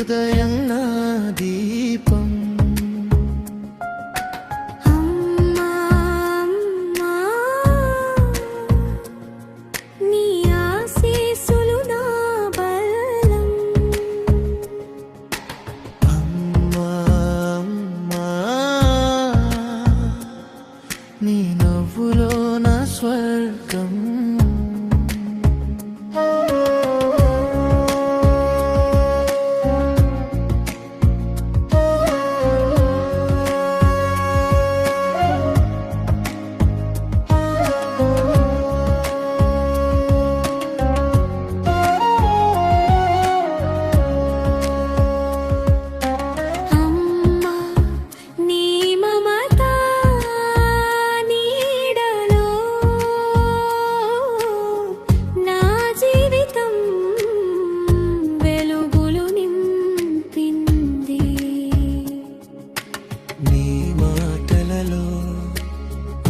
హృదయం నా దీపం. అమ్మా అమ్మా నీ ఆశీస్సులు నా బలం. అమ్మా అమ్మా నీ నవ్వులో నా స్వర్గం.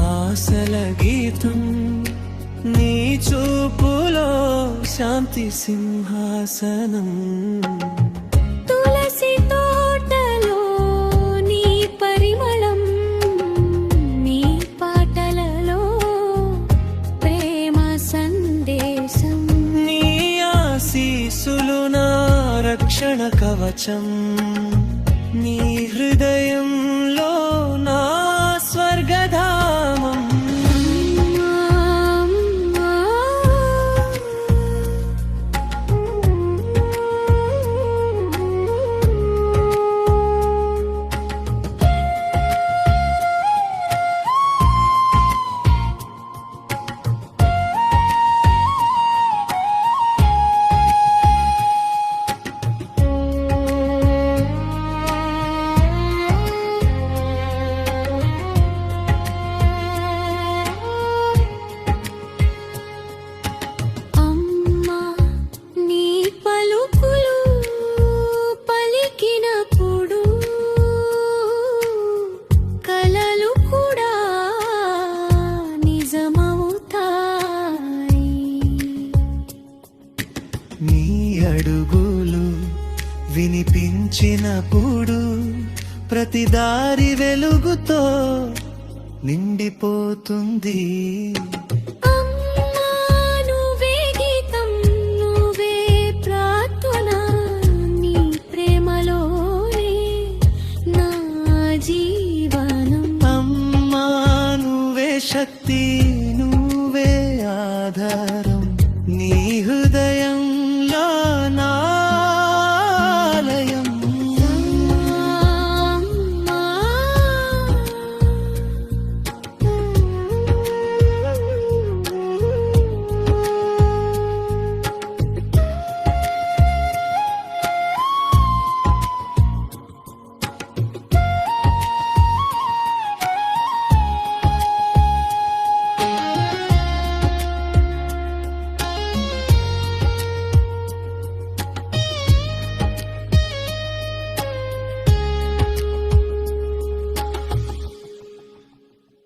ఆశల గీతం నీ చూపులో శాంతి సింహాసనం. తులసి తోటలో నీ పరిమళం, నీ పాటలలో ప్రేమ సందేశం. నీ ఆశీస్సులు నా రక్షణ కవచం. నీ హృదయంలో నా స్వర్గధామం. నీ అడుగులు వినిపించినప్పుడు ప్రతి దారి వెలుగుతో నిండిపోతుంది. అమ్మా నువ్వే గీతం, నువ్వే ప్రార్థన, నీ ప్రేమలోనే నా జీవనం. అమ్మా నువ్వే శక్తి,